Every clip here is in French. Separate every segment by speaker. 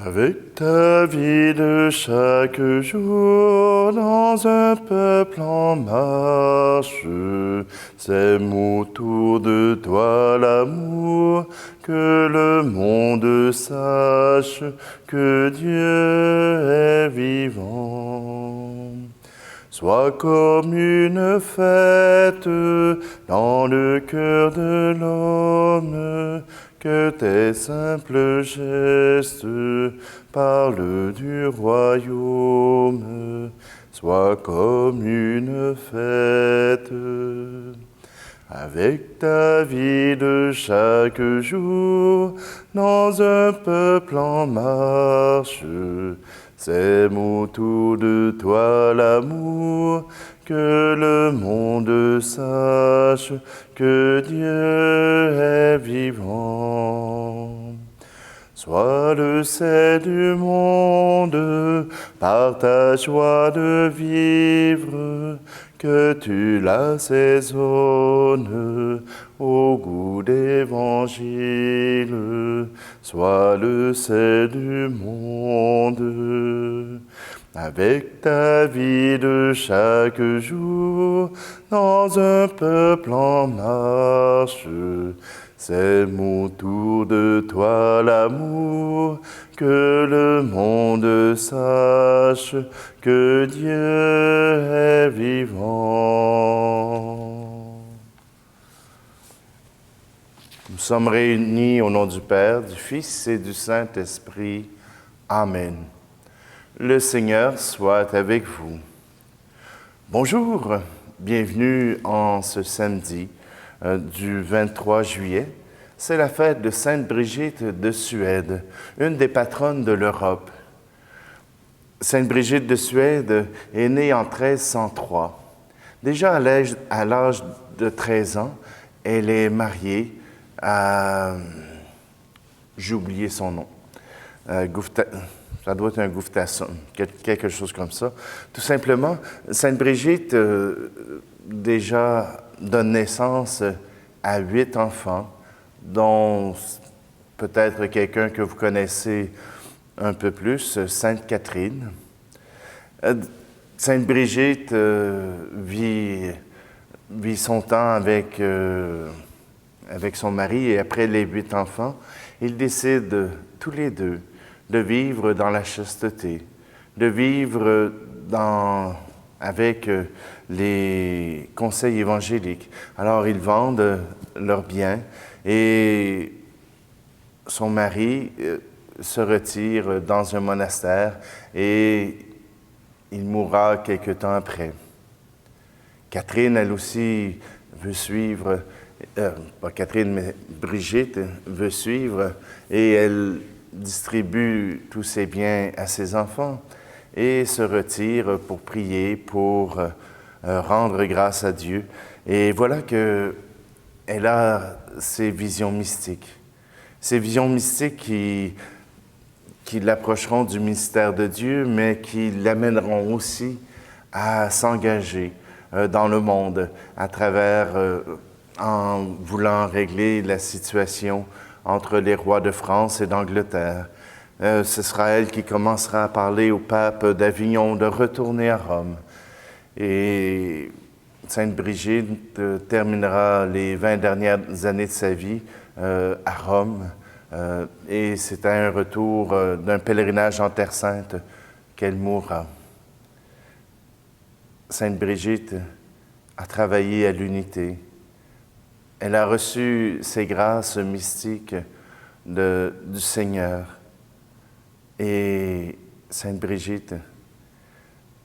Speaker 1: Avec ta vie de chaque jour dans un peuple en marche, sème autour de toi l'amour, que le monde sache que Dieu est vivant. Sois comme une fête dans le cœur de l'homme, que tes simples gestes parlent du royaume. Sois comme une fête. Avec ta vie de chaque jour, dans un peuple en marche, sème autour de toi l'amour, que le monde sache que Dieu est vivant. Sois le sel du monde par ta joie de vivre, que tu l'assaisonnes au goût d'évangile. Sois le sel du monde. Avec ta vie de chaque jour, dans un peuple en marche, sème autour de toi l'amour, que le monde sache que Dieu est vivant. Nous sommes réunis au nom du Père, du Fils et du Saint-Esprit. Amen. Le Seigneur soit avec vous. Bonjour, bienvenue en ce samedi du 23 juillet. C'est la fête de Sainte Brigitte de Suède, une des patronnes de l'Europe. Sainte Brigitte de Suède est née en 1303. Déjà à l'âge de 13 ans, elle est mariée à... J'ai oublié son nom. Ça doit être un Guftasson, quelque chose comme ça. Tout simplement, Sainte Brigitte déjà donne naissance à 8 enfants, dont peut-être quelqu'un que vous connaissez un peu plus, Sainte Catherine. Sainte Brigitte vit son temps avec son mari, et après les 8 enfants, ils décident tous les deux de vivre dans la chasteté, de vivre avec les conseils évangéliques. Alors, ils vendent leurs biens et son mari se retire dans un monastère et il mourra quelque temps après. Catherine, elle aussi, veut suivre, pas Catherine, mais Brigitte veut suivre et elle distribue tous ses biens à ses enfants et se retire pour prier, pour rendre grâce à Dieu. Et voilà qu'elle a ces visions mystiques qui l'approcheront du mystère de Dieu, mais qui l'amèneront aussi à s'engager dans le monde à travers, en voulant régler la situation entre les rois de France et d'Angleterre. Ce sera elle qui commencera à parler au pape d'Avignon de retourner à Rome. Et Sainte Brigitte terminera les 20 dernières années de sa vie à Rome. Et c'est à un retour d'un pèlerinage en Terre Sainte qu'elle mourra. Sainte Brigitte a travaillé à l'unité. Elle a reçu ces grâces mystiques du Seigneur. Et Sainte Brigitte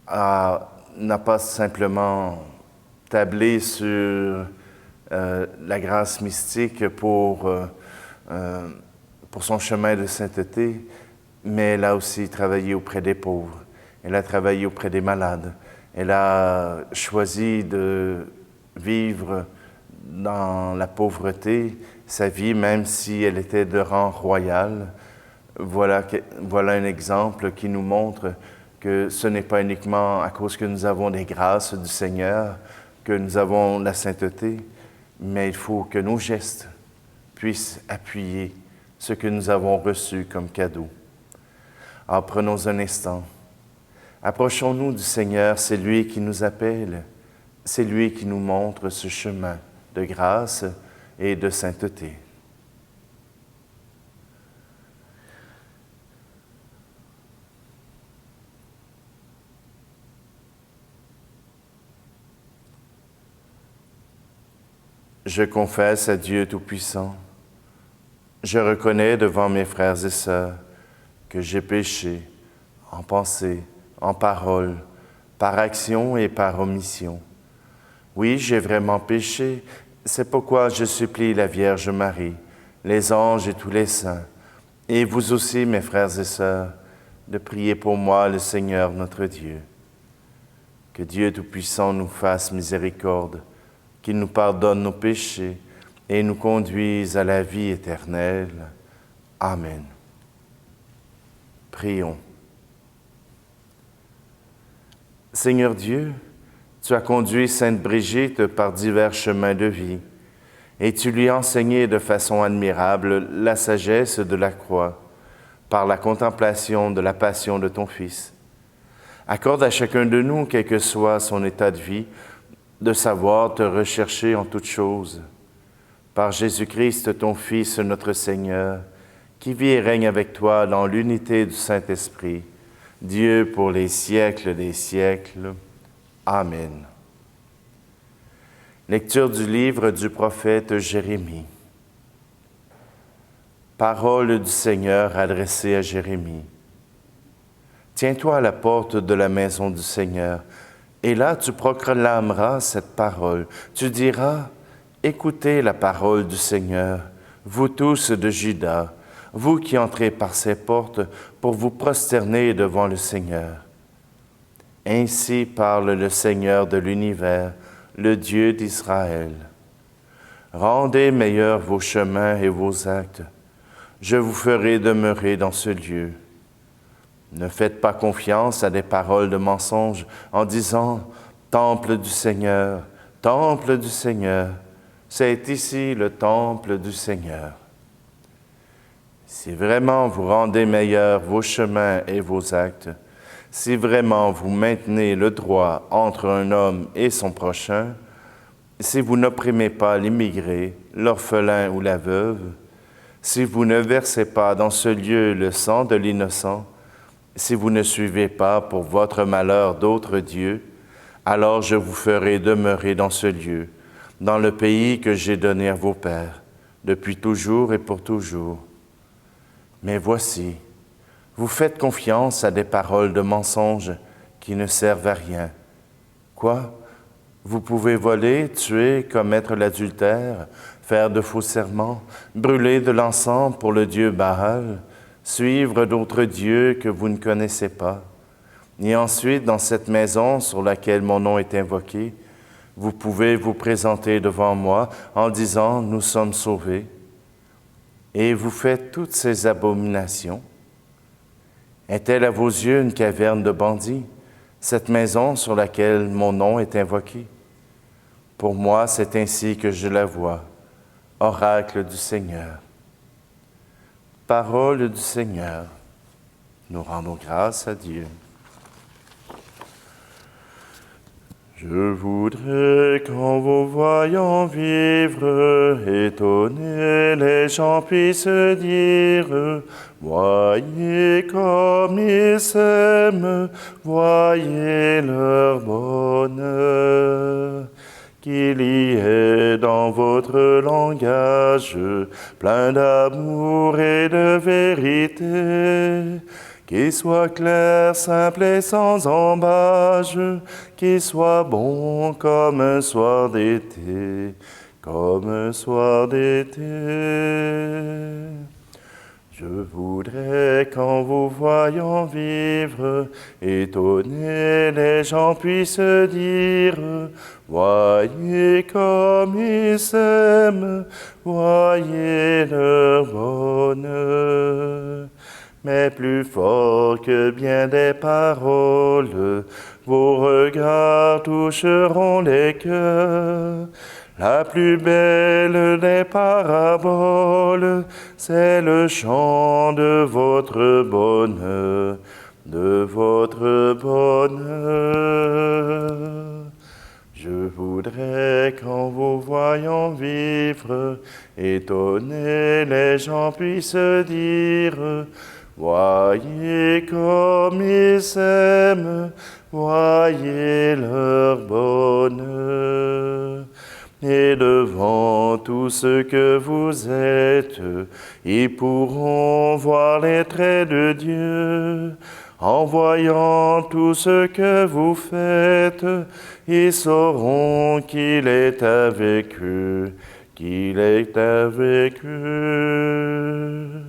Speaker 1: n'a pas simplement tablé sur la grâce mystique pour son chemin de sainteté, mais elle a aussi travaillé auprès des pauvres. Elle a travaillé auprès des malades. Elle a choisi de vivre dans la pauvreté sa vie, même si elle était de rang royal. Voilà un exemple qui nous montre que ce n'est pas uniquement à cause que nous avons des grâces du Seigneur que nous avons la sainteté, mais il faut que nos gestes puissent appuyer ce que nous avons reçu comme cadeau. Ah, prenons un instant. Approchons-nous du Seigneur, c'est lui qui nous appelle, c'est lui qui nous montre ce chemin de grâce et de sainteté. Je confesse à Dieu Tout-Puissant, je reconnais devant mes frères et sœurs que j'ai péché en pensée, en parole, par action et par omission. Oui, j'ai vraiment péché, c'est pourquoi je supplie la Vierge Marie, les anges et tous les saints, et vous aussi, mes frères et sœurs, de prier pour moi le Seigneur notre Dieu. Que Dieu Tout-Puissant nous fasse miséricorde, qu'il nous pardonne nos péchés et nous conduise à la vie éternelle. Amen. Prions. Seigneur Dieu, tu as conduit Sainte Brigitte par divers chemins de vie, et tu lui as enseigné de façon admirable la sagesse de la croix, par la contemplation de la passion de ton Fils. Accorde à chacun de nous, quel que soit son état de vie, de savoir te rechercher en toutes choses. Par Jésus-Christ, ton Fils, notre Seigneur, qui vit et règne avec toi dans l'unité du Saint-Esprit, Dieu pour les siècles des siècles. Amen. Lecture du livre du prophète Jérémie. Parole du Seigneur adressée à Jérémie. Tiens-toi à la porte de la maison du Seigneur, et là tu proclameras cette parole. Tu diras, écoutez la parole du Seigneur, vous tous de Juda, vous qui entrez par ces portes pour vous prosterner devant le Seigneur. Ainsi parle le Seigneur de l'univers, le Dieu d'Israël. Rendez meilleurs vos chemins et vos actes. Je vous ferai demeurer dans ce lieu. Ne faites pas confiance à des paroles de mensonge en disant « Temple du Seigneur, Temple du Seigneur, c'est ici le Temple du Seigneur ». Si vraiment vous rendez meilleurs vos chemins et vos actes, si vraiment vous maintenez le droit entre un homme et son prochain, si vous n'opprimez pas l'immigré, l'orphelin ou la veuve, si vous ne versez pas dans ce lieu le sang de l'innocent, si vous ne suivez pas pour votre malheur d'autres dieux, alors je vous ferai demeurer dans ce lieu, dans le pays que j'ai donné à vos pères, depuis toujours et pour toujours. Mais voici, vous faites confiance à des paroles de mensonges qui ne servent à rien. Quoi? Vous pouvez voler, tuer, commettre l'adultère, faire de faux serments, brûler de l'encens pour le dieu Baal, suivre d'autres dieux que vous ne connaissez pas. Et ensuite, dans cette maison sur laquelle mon nom est invoqué, vous pouvez vous présenter devant moi en disant « Nous sommes sauvés ». Et vous faites toutes ces abominations. Est-elle à vos yeux une caverne de bandits, cette maison sur laquelle mon nom est invoqué? Pour moi, c'est ainsi que je la vois, oracle du Seigneur. Parole du Seigneur, nous rendons grâce à Dieu. Je voudrais qu'en vous voyant vivre, étonnés, les gens puissent dire, voyez comme ils s'aiment, voyez leur bonheur. Qu'il y ait dans votre langage plein d'amour et de vérité, qu'il soit clair, simple et sans embâche, qu'il soit bon comme un soir d'été, comme un soir d'été. Je voudrais qu'en vous voyant vivre, étonnés, les gens puissent dire, voyez comme ils s'aiment, voyez leur bonheur. Mais plus fort que bien des paroles, vos regards toucheront les cœurs. La plus belle des paraboles, c'est le chant de votre bonheur, de votre bonheur. Je voudrais qu'en vous voyant vivre, étonnés les gens puissent dire, voyez comme ils s'aiment, voyez leur bonheur. Et devant tout ce que vous êtes, ils pourront voir les traits de Dieu. En voyant tout ce que vous faites, ils sauront qu'il est avec eux, qu'il est avec eux.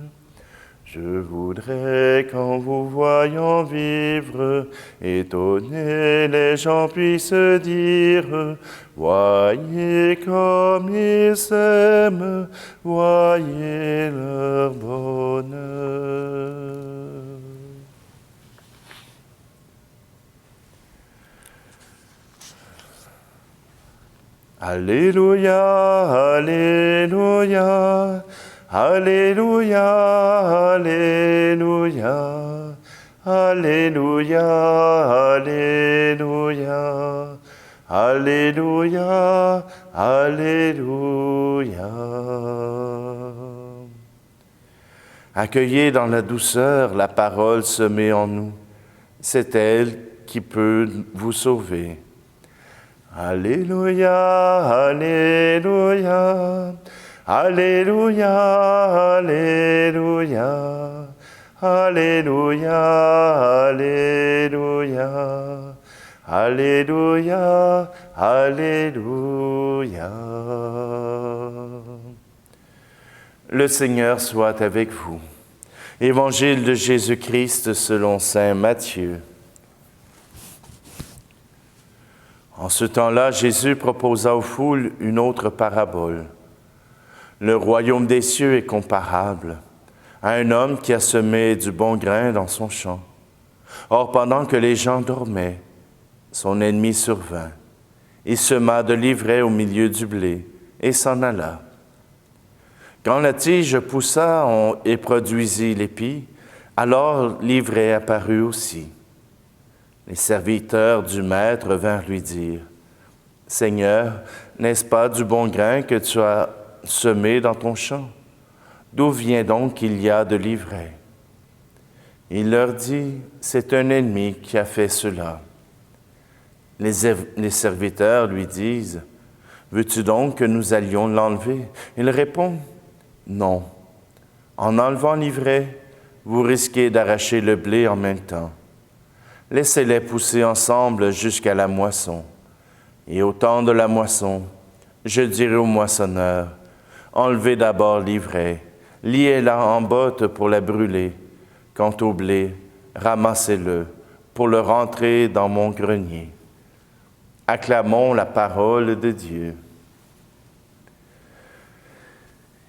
Speaker 1: Je voudrais qu'en vous voyant vivre, étonnés les gens puissent dire, voyez comme ils s'aiment, voyez leur bonheur. Alléluia, Alléluia, Alléluia, Alléluia, Alléluia, Alléluia, Alléluia, Alléluia. Accueillez dans la douceur la parole semée en nous. C'est elle qui peut vous sauver. Alléluia, Alléluia, Alléluia, Alléluia, Alléluia, Alléluia, Alléluia, Alléluia. Le Seigneur soit avec vous. Évangile de Jésus-Christ selon saint Matthieu. En ce temps-là, Jésus proposa aux foules une autre parabole. Le royaume des cieux est comparable à un homme qui a semé du bon grain dans son champ. Or, pendant que les gens dormaient, son ennemi survint. Il sema de l'ivraie au milieu du blé et s'en alla. Quand la tige poussa et produisit l'épi, alors l'ivraie apparut aussi. Les serviteurs du maître vinrent lui dire, « Seigneur, n'est-ce pas du bon grain que tu as semé dans ton champ? D'où vient donc qu'il y a de l'ivraie? » Il leur dit, « C'est un ennemi qui a fait cela. » Les serviteurs lui disent, « Veux-tu donc que nous allions l'enlever? » Il répond, « Non. En enlevant l'ivraie, vous risquez d'arracher le blé en même temps. Laissez-les pousser ensemble jusqu'à la moisson. Et au temps de la moisson, je dirai au moissonneur, enlevez d'abord l'ivraie, liez-la en botte pour la brûler. Quant au blé, ramassez-le pour le rentrer dans mon grenier. » Acclamons la parole de Dieu.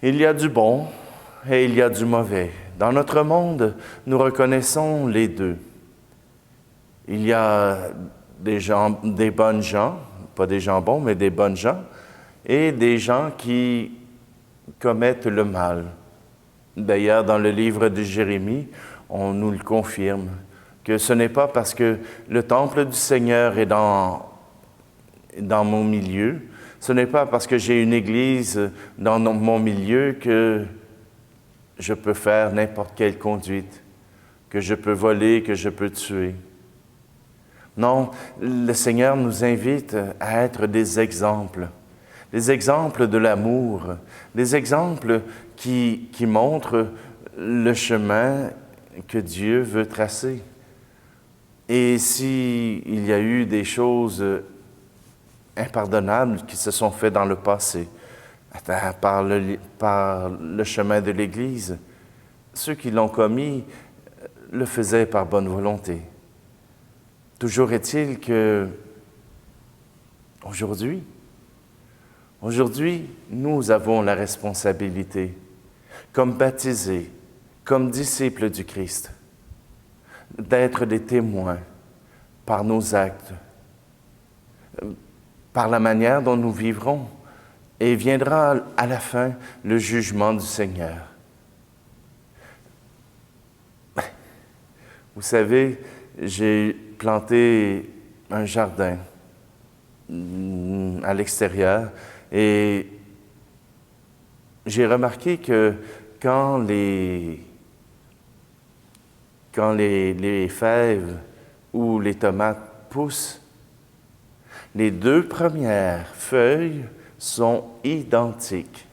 Speaker 1: Il y a du bon et il y a du mauvais. Dans notre monde, nous reconnaissons les deux. Il y a des bonnes gens, pas des gens bons, mais des bonnes gens, et des gens qui commettent le mal. D'ailleurs, dans le livre de Jérémie, on nous le confirme, que ce n'est pas parce que le temple du Seigneur est dans mon milieu, ce n'est pas parce que j'ai une église dans mon milieu que je peux faire n'importe quelle conduite, que je peux voler, que je peux tuer. Non, le Seigneur nous invite à être des exemples de l'amour, des exemples qui montrent le chemin que Dieu veut tracer. Et s'il y a eu des choses impardonnables qui se sont faites dans le passé, par le chemin de l'Église, ceux qui l'ont commis le faisaient par bonne volonté. Toujours est-il que aujourd'hui, nous avons la responsabilité, comme baptisés, comme disciples du Christ, d'être des témoins par nos actes, par la manière dont nous vivrons, et viendra à la fin le jugement du Seigneur. Vous savez, j'ai planté un jardin à l'extérieur et j'ai remarqué que quand les fèves ou les tomates poussent, les 2 premières feuilles sont identiques.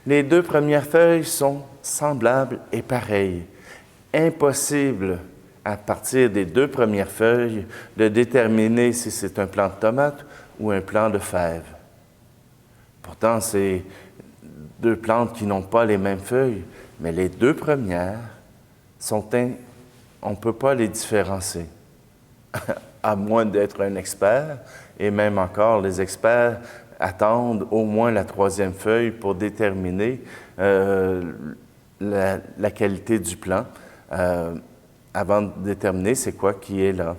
Speaker 1: Les 2 premières feuilles sont semblables et pareilles. Impossible, à partir des 2 premières feuilles, de déterminer si c'est un plant de tomate ou un plant de fèves. Pourtant, c'est 2 plantes qui n'ont pas les mêmes feuilles, mais les 2 premières on ne peut pas les différencier, à moins d'être un expert, et même encore, les experts attendent au moins la 3e feuille pour déterminer la qualité du plant, avant de déterminer c'est quoi qui est là.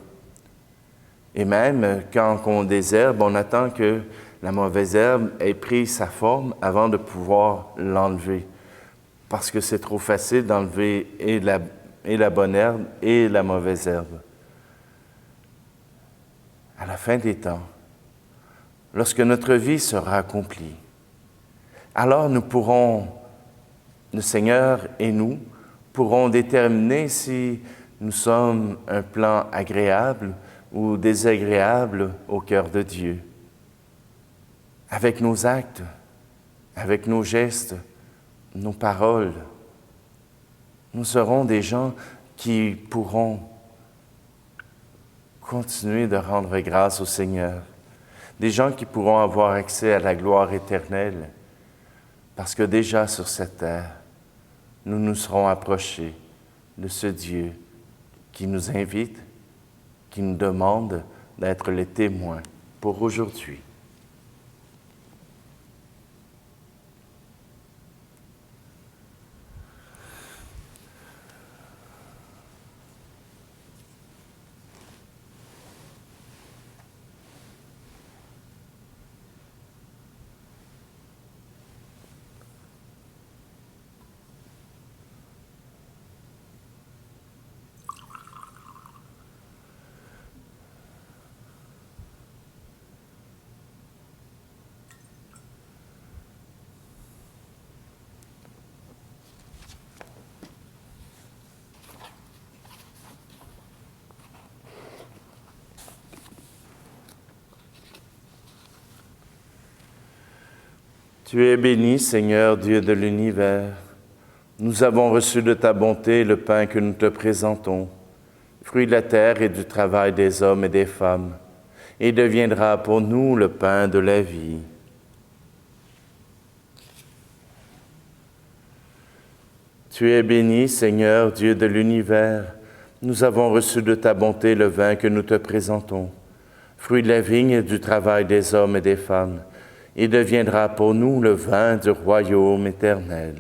Speaker 1: Et même quand on désherbe, on attend que la mauvaise herbe ait pris sa forme avant de pouvoir l'enlever, parce que c'est trop facile d'enlever et la bonne herbe et la mauvaise herbe. À la fin des temps, lorsque notre vie sera accomplie, alors le Seigneur et nous pourrons déterminer si nous sommes un plan agréable ou désagréable au cœur de Dieu. Avec nos actes, avec nos gestes, nos paroles, nous serons des gens qui pourront continuer de rendre grâce au Seigneur, des gens qui pourront avoir accès à la gloire éternelle, parce que déjà sur cette terre, nous nous serons approchés de ce Dieu qui nous invite, qui nous demande d'être les témoins pour aujourd'hui. Tu es béni, Seigneur, Dieu de l'univers. Nous avons reçu de ta bonté le pain que nous te présentons, fruit de la terre et du travail des hommes et des femmes, et deviendra pour nous le pain de la vie. Tu es béni, Seigneur, Dieu de l'univers. Nous avons reçu de ta bonté le vin que nous te présentons, fruit de la vigne et du travail des hommes et des femmes, et deviendra pour nous le vin du royaume éternel.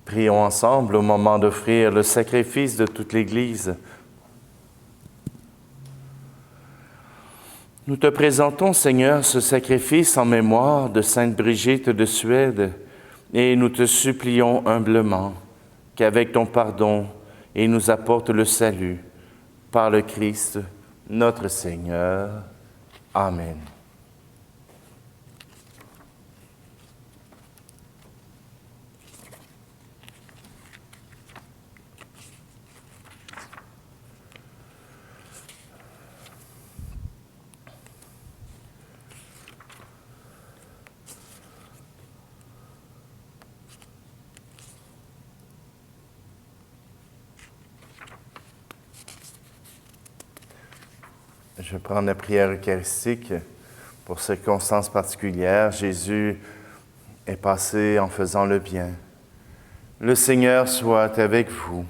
Speaker 1: Prions ensemble au moment d'offrir le sacrifice de toute l'Église. Nous te présentons, Seigneur, ce sacrifice en mémoire de Sainte Brigitte de Suède, et nous te supplions humblement qu'avec ton pardon, il nous apporte le salut par le Christ, notre Seigneur. Amen. Je vais prendre la prière eucharistique. Pour circonstances particulières, Jésus est passé en faisant le bien. Le Seigneur soit avec vous.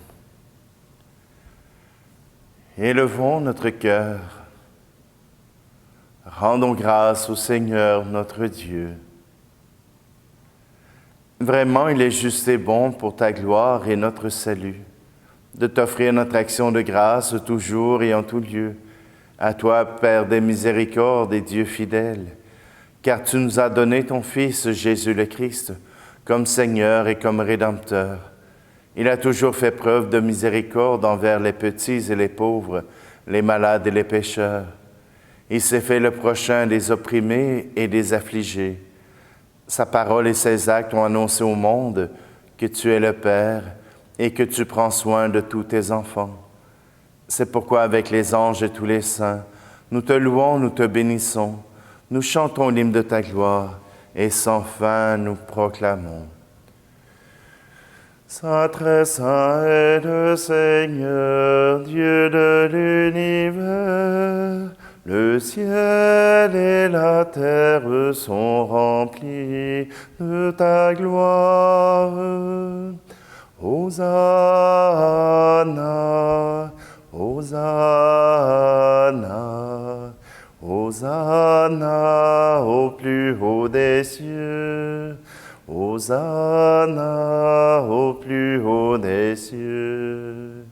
Speaker 1: Élevons notre cœur. Rendons grâce au Seigneur notre Dieu. Vraiment, il est juste et bon pour ta gloire et notre salut, de t'offrir notre action de grâce toujours et en tout lieu. À toi, Père des miséricordes et Dieu fidèle, car tu nous as donné ton Fils Jésus le Christ comme Seigneur et comme Rédempteur. Il a toujours fait preuve de miséricorde envers les petits et les pauvres, les malades et les pécheurs. Il s'est fait le prochain des opprimés et des affligés. Sa parole et ses actes ont annoncé au monde que tu es le Père et que tu prends soin de tous tes enfants. C'est pourquoi avec les anges et tous les saints, nous te louons, nous te bénissons, nous chantons l'hymne de ta gloire et sans fin nous proclamons. Saint, très saint est le Seigneur, Dieu de l'univers. Le ciel et la terre sont remplis de ta gloire. Hosanna, Hosanna, Hosanna au plus haut des cieux. Hosanna au plus haut des cieux.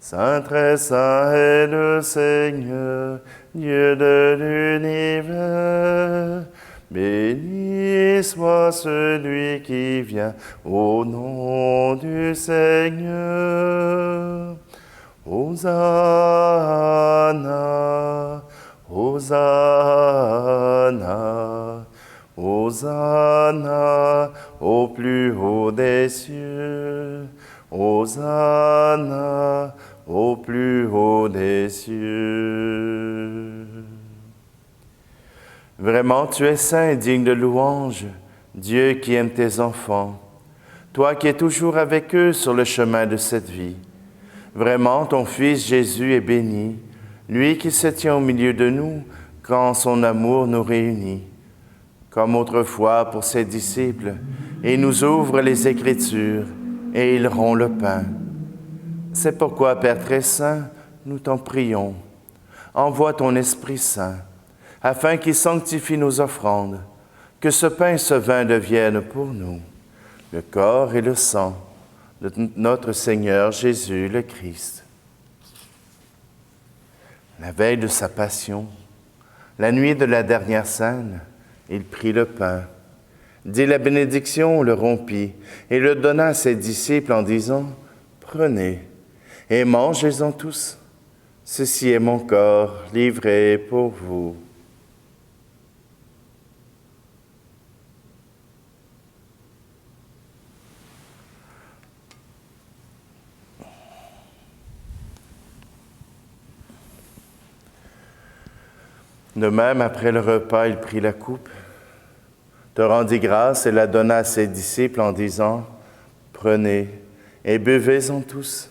Speaker 1: Saint, très saint est le Seigneur, Dieu de l'univers. Béni soit celui qui vient au nom du Seigneur. Hosanna, Hosanna, Hosanna au plus haut des cieux. Hosanna au plus haut des cieux. Vraiment, tu es saint et digne de louange, Dieu qui aime tes enfants, toi qui es toujours avec eux sur le chemin de cette vie. Vraiment, ton Fils Jésus est béni, lui qui se tient au milieu de nous quand son amour nous réunit. Comme autrefois pour ses disciples, il nous ouvre les Écritures et ils rompt le pain. C'est pourquoi, Père très saint, nous t'en prions. Envoie ton Esprit Saint, afin qu'il sanctifie nos offrandes, que ce pain et ce vin deviennent pour nous le corps et le sang de notre Seigneur Jésus le Christ. La veille de sa passion, la nuit de la dernière scène, il prit le pain, dit la bénédiction, le rompit et le donna à ses disciples en disant « Prenez et mangez-en tous. Ceci est mon corps livré pour vous. » De même, après le repas, il prit la coupe, te rendit grâce et la donna à ses disciples en disant « Prenez et buvez-en tous,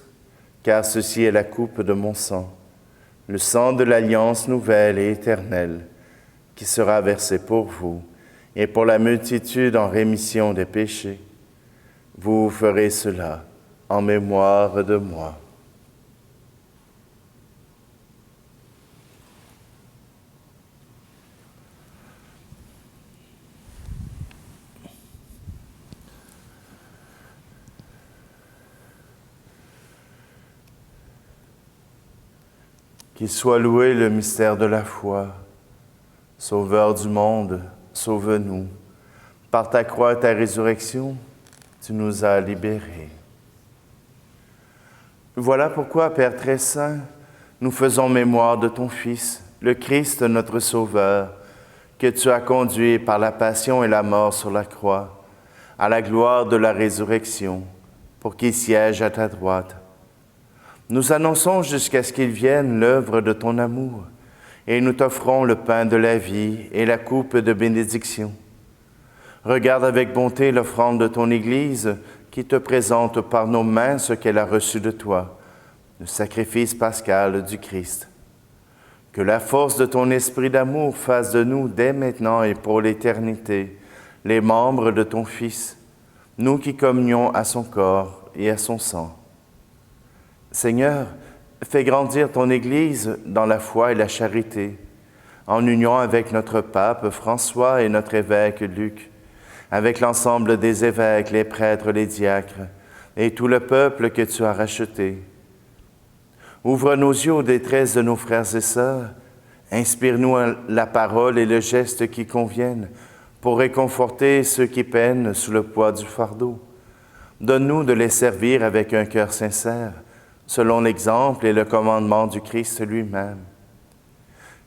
Speaker 1: car ceci est la coupe de mon sang, le sang de l'alliance nouvelle et éternelle, qui sera versé pour vous et pour la multitude en rémission des péchés. Vous ferez cela en mémoire de moi. » Qu'il soit loué le mystère de la foi. Sauveur du monde, sauve-nous. Par ta croix et ta résurrection, tu nous as libérés. Voilà pourquoi, Père très saint, nous faisons mémoire de ton Fils, le Christ notre Sauveur, que tu as conduit par la passion et la mort sur la croix, à la gloire de la résurrection, pour qu'il siège à ta droite. Nous annonçons jusqu'à ce qu'il vienne l'œuvre de ton amour, et nous t'offrons le pain de la vie et la coupe de bénédiction. Regarde avec bonté l'offrande de ton Église qui te présente par nos mains ce qu'elle a reçu de toi, le sacrifice pascal du Christ. Que la force de ton esprit d'amour fasse de nous, dès maintenant et pour l'éternité, les membres de ton Fils, nous qui communions à son corps et à son sang. Seigneur, fais grandir ton Église dans la foi et la charité, en union avec notre pape François et notre évêque Luc, avec l'ensemble des évêques, les prêtres, les diacres, et tout le peuple que tu as racheté. Ouvre nos yeux aux détresses de nos frères et sœurs, Inspire-nous la parole et le geste qui conviennent pour réconforter ceux qui peinent sous le poids du fardeau. Donne-nous de les servir avec un cœur sincère, selon l'exemple et le commandement du Christ lui-même.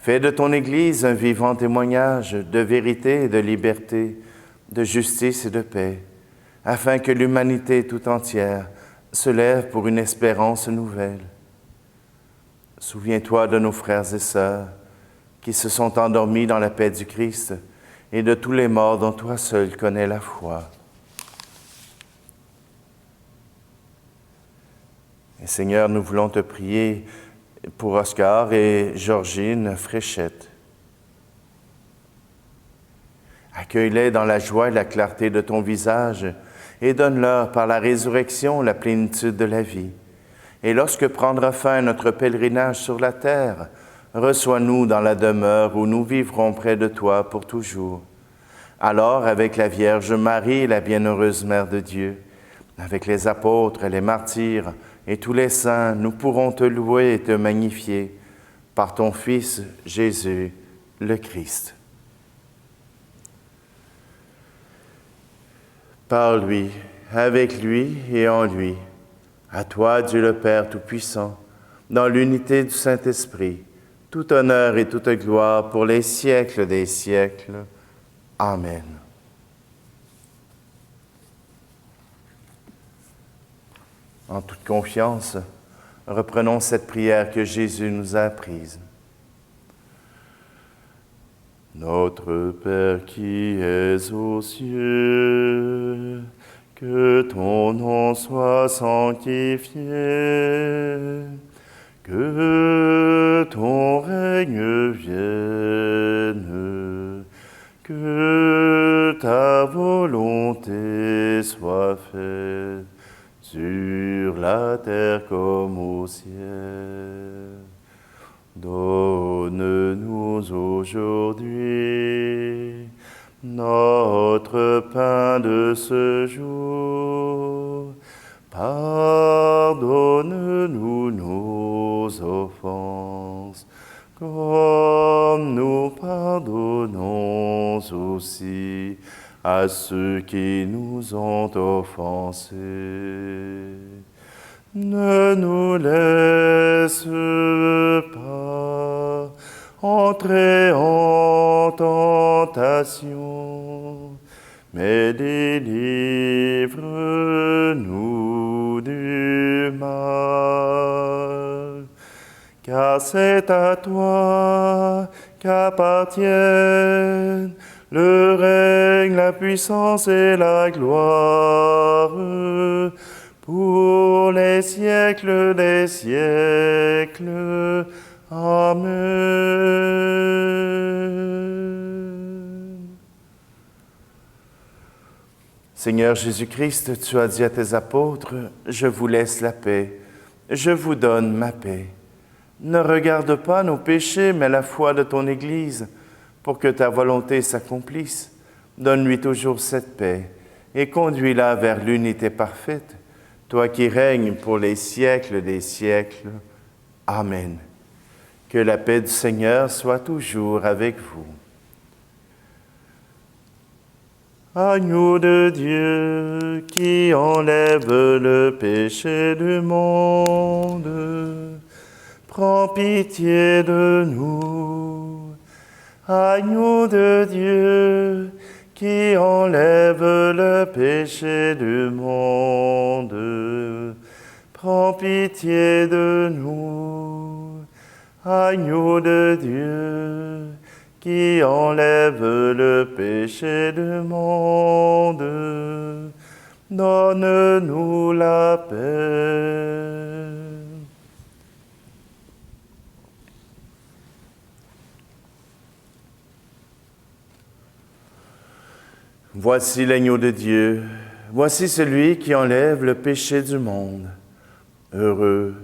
Speaker 1: Fais de ton Église un vivant témoignage de vérité et de liberté, de justice et de paix, afin que l'humanité tout entière se lève pour une espérance nouvelle. Souviens-toi de nos frères et sœurs qui se sont endormis dans la paix du Christ et de tous les morts dont toi seul connais la foi. Et Seigneur, nous voulons te prier pour Oscar et Georgine Fréchette. Accueille-les dans la joie et la clarté de ton visage et donne-leur par la résurrection la plénitude de la vie. Et lorsque prendra fin notre pèlerinage sur la terre, reçois-nous dans la demeure où nous vivrons près de toi pour toujours. Alors, avec la Vierge Marie, la bienheureuse Mère de Dieu, avec les apôtres et les martyrs et tous les saints, nous pourrons te louer et te magnifier par ton Fils Jésus, le Christ. Par lui, avec lui et en lui, à toi, Dieu le Père Tout-Puissant, dans l'unité du Saint-Esprit, tout honneur et toute gloire pour les siècles des siècles. Amen. En toute confiance, reprenons cette prière que Jésus nous a apprise. Notre Père qui es aux cieux, que ton nom soit sanctifié, que ton règne vienne, que ta volonté soit faite sur la terre comme au ciel. Donne-nous aujourd'hui notre pain de ce jour. Pardonne-nous nos offenses, comme nous pardonnons aussi à ceux qui nous ont offensés. Ne nous laisse pas entrer en tentation, mais délivre-nous du mal. Car c'est à toi qu'appartiennent le règne, la puissance et la gloire pour les siècles des siècles. Amen. Seigneur Jésus-Christ, tu as dit à tes apôtres, « Je vous laisse la paix, je vous donne ma paix. Ne regarde pas nos péchés, mais la foi de ton Église, pour que ta volonté s'accomplisse. Donne-lui toujours cette paix et conduis-la vers l'unité parfaite, toi qui règnes pour les siècles des siècles. Amen. Que la paix du Seigneur soit toujours avec vous. Agneau de Dieu qui enlève le péché du monde, prends pitié de nous. Agneau de Dieu qui enlève le péché du monde, prends pitié de nous. Agneau de Dieu qui enlève le péché du monde, donne-nous la paix. Voici l'agneau de Dieu, voici celui qui enlève le péché du monde. Heureux,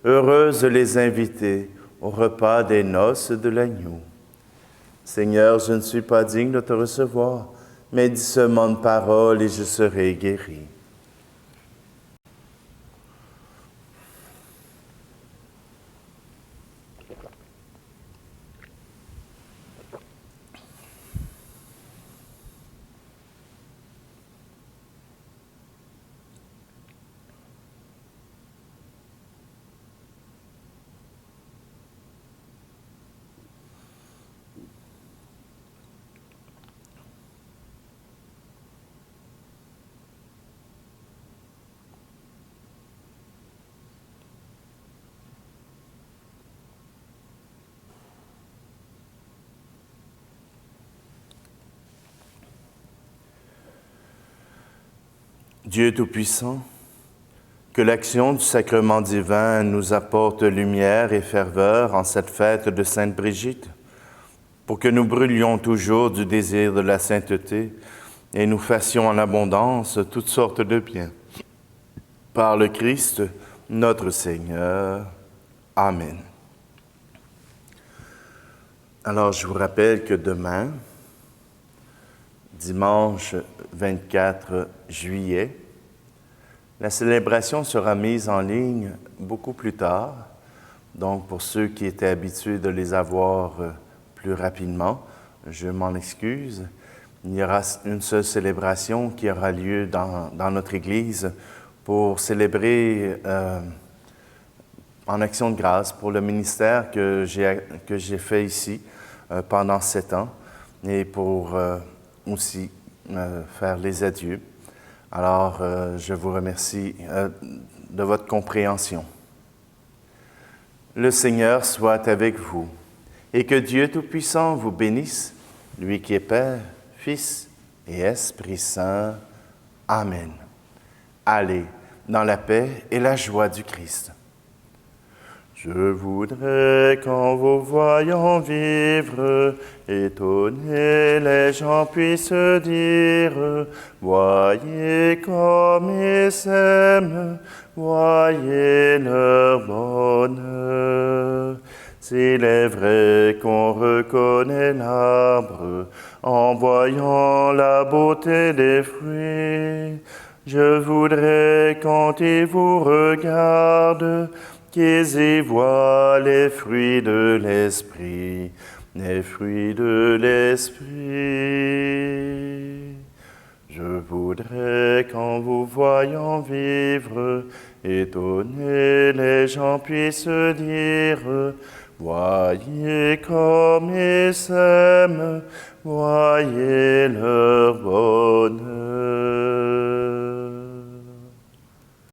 Speaker 1: heureuses les invités au repas des noces de l'agneau. Seigneur, je ne suis pas digne de te recevoir, mais dis seulement une parole et je serai guéri. Dieu Tout-Puissant, que l'action du sacrement divin nous apporte lumière et ferveur en cette fête de Sainte Brigitte, pour que nous brûlions toujours du désir de la sainteté et nous fassions en abondance toutes sortes de biens. Par le Christ, notre Seigneur. Amen. Alors, je vous rappelle que demain, dimanche 24 juillet, la célébration sera mise en ligne beaucoup plus tard. Donc, pour ceux qui étaient habitués de les avoir plus rapidement, je m'en excuse. Il y aura une seule célébration qui aura lieu dans notre Église pour célébrer en action de grâce pour le ministère que j'ai fait ici pendant 7 ans et pour aussi faire les adieux. Alors, je vous remercie de votre compréhension. Le Seigneur soit avec vous et que Dieu Tout-Puissant vous bénisse, lui qui est Père, Fils et Esprit Saint. Amen. Allez dans la paix et la joie du Christ. Je voudrais qu'en vous voyant vivre, étonnés les gens puissent dire, voyez comme ils s'aiment, voyez leur bonheur. S'il est vrai qu'on reconnaît l'arbre en voyant la beauté des fruits, je voudrais quand ils vous regardent, qu'ils y voient les fruits de l'esprit, les fruits de l'esprit. Je voudrais qu'en vous voyant vivre, étonnés les gens puissent dire, voyez comme ils s'aiment, voyez leur bonheur.